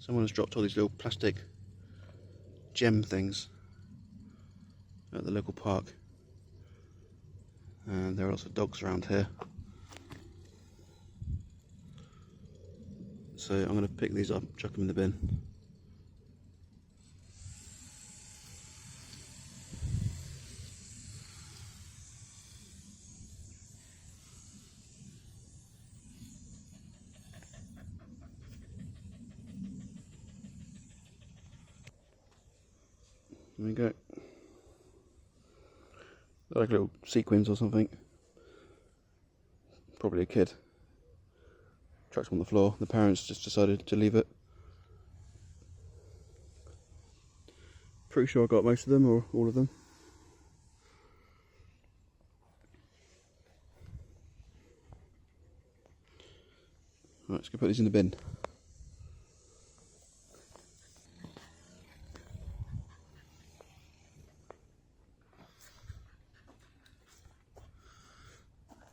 Someone has dropped all these little plastic gem things at the local park, and there are lots of dogs around here. So I'm going to pick these up, chuck them in the bin. There we go. Like little sequins or something. Probably a kid. Chucked them on the floor. The parents just decided to leave it. Pretty sure I got most of them, or all of them. Right, let's go put these in the bin.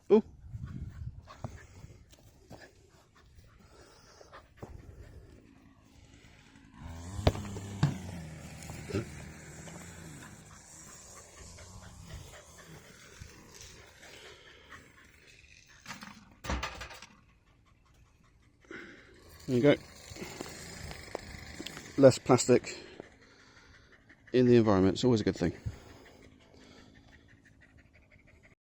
Oh! There you go. Less plastic in the environment, it's always a good thing.